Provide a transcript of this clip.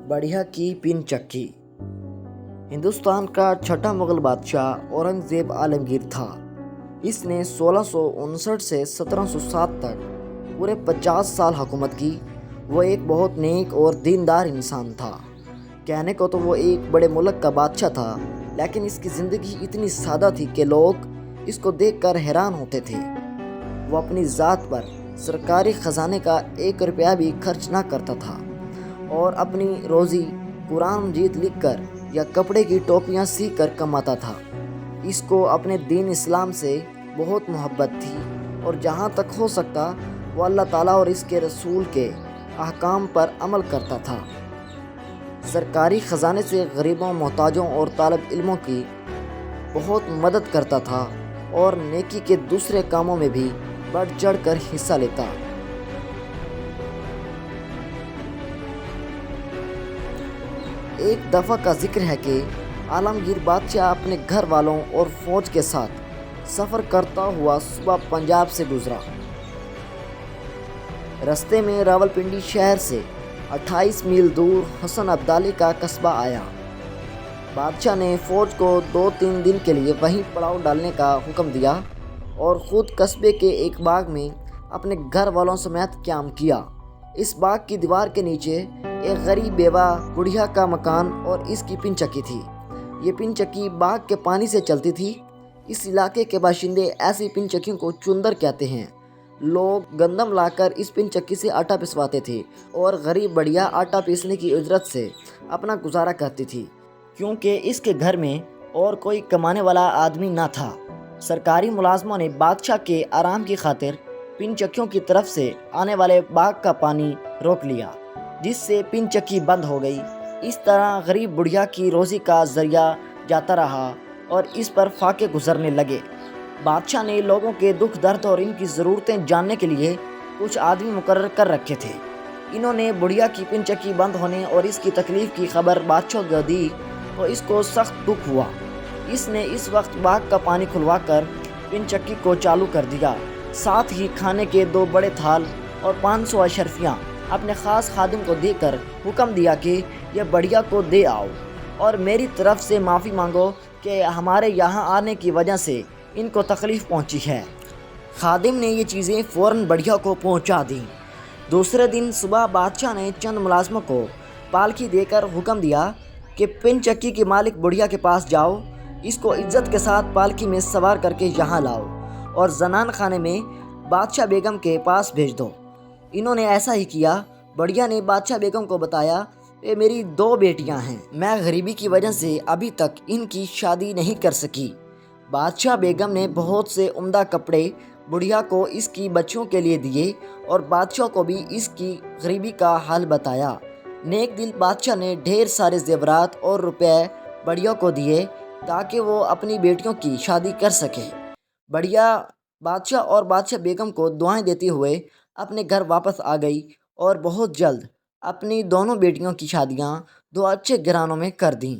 بڑھیا کی پن چکی۔ ہندوستان کا چھٹا مغل بادشاہ اورنگزیب عالمگیر تھا۔ اس نے 1659 سے 1707 تک پورے 50 سال حکومت کی۔ وہ ایک بہت نیک اور دیندار انسان تھا۔ کہنے کو تو وہ ایک بڑے ملک کا بادشاہ تھا، لیکن اس کی زندگی اتنی سادہ تھی کہ لوگ اس کو دیکھ کر حیران ہوتے تھے۔ وہ اپنی ذات پر سرکاری خزانے کا 1 روپیہ بھی خرچ نہ کرتا تھا اور اپنی روزی قرآن مجید لکھ کر یا کپڑے کی ٹوپیاں سی کر کماتا تھا۔ اس کو اپنے دین اسلام سے بہت محبت تھی اور جہاں تک ہو سکتا وہ اللہ تعالیٰ اور اس کے رسول کے احکام پر عمل کرتا تھا۔ سرکاری خزانے سے غریبوں، محتاجوں اور طالب علموں کی بہت مدد کرتا تھا اور نیکی کے دوسرے کاموں میں بھی بڑھ چڑھ کر حصہ لیتا۔ ایک دفعہ کا ذکر ہے کہ عالمگیر بادشاہ اپنے گھر والوں اور فوج کے ساتھ سفر کرتا ہوا صبح پنجاب سے گزرا۔ رستے میں راولپنڈی شہر سے 28 میل دور حسن ابدالی کا قصبہ آیا۔ بادشاہ نے فوج کو 2-3 دن کے لیے وہیں پڑاؤ ڈالنے کا حکم دیا اور خود قصبے کے ایک باغ میں اپنے گھر والوں سمیت قیام کیا۔ اس باغ کی دیوار کے نیچے ایک غریب بیوہ بڑھیا کا مکان اور اس کی پن چکی تھی۔ یہ پن چکی باغ کے پانی سے چلتی تھی۔ اس علاقے کے باشندے ایسی پن چکیوں کو چندر کہتے ہیں۔ لوگ گندم لا کر اس پن چکی سے آٹا پسواتے تھے اور غریب بڑھیا آٹا پیسنے کی اجرت سے اپنا گزارا کرتی تھی، کیونکہ اس کے گھر میں اور کوئی کمانے والا آدمی نہ تھا۔ سرکاری ملازموں نے بادشاہ کے آرام کی خاطر پن چکیوں کی طرف سے آنے والے باغ کا پانی روک لیا، جس سے پن چکی بند ہو گئی۔ اس طرح غریب بڑھیا کی روزی کا ذریعہ جاتا رہا اور اس پر فاقے گزرنے لگے۔ بادشاہ نے لوگوں کے دکھ درد اور ان کی ضرورتیں جاننے کے لیے کچھ آدمی مقرر کر رکھے تھے۔ انہوں نے بڑھیا کی پن چکی بند ہونے اور اس کی تکلیف کی خبر بادشاہ کو دی تو اس کو سخت دکھ ہوا۔ اس نے اس وقت باغ کا پانی کھلوا کر پن چکی کو چالو کر دیا، ساتھ ہی کھانے کے 2 بڑے تھال اور 500 اشرفیاں اپنے خاص خادم کو دے کر حکم دیا کہ یہ بڑھیا کو دے آؤ اور میری طرف سے معافی مانگو کہ ہمارے یہاں آنے کی وجہ سے ان کو تکلیف پہنچی ہے۔ خادم نے یہ چیزیں فوراً بڑھیا کو پہنچا دیں۔ دوسرے دن صبح بادشاہ نے چند ملازموں کو پالکی دے کر حکم دیا کہ پن چکی کے مالک بڑھیا کے پاس جاؤ، اس کو عزت کے ساتھ پالکی میں سوار کر کے یہاں لاؤ اور زنان خانے میں بادشاہ بیگم کے پاس بھیج دو۔ انہوں نے ایسا ہی کیا۔ بڑھیا نے بادشاہ بیگم کو بتایا کہ میری 2 بیٹیاں ہیں، میں غریبی کی وجہ سے ابھی تک ان کی شادی نہیں کر سکی۔ بادشاہ بیگم نے بہت سے عمدہ کپڑے بڑھیا کو اس کی بچیوں کے لیے دیے اور بادشاہ کو بھی اس کی غریبی کا حال بتایا۔ نیک دل بادشاہ نے ڈھیر سارے زیورات اور روپے بڑھیا کو دیے تاکہ وہ اپنی بیٹیوں کی شادی کر سکے۔ بڑھیا بادشاہ اور بادشاہ بیگم کو دعائیں دیتے ہوئے اپنے گھر واپس آ گئی اور بہت جلد اپنی دونوں بیٹیوں کی شادیاں 2 اچھے گھرانوں میں کر دیں۔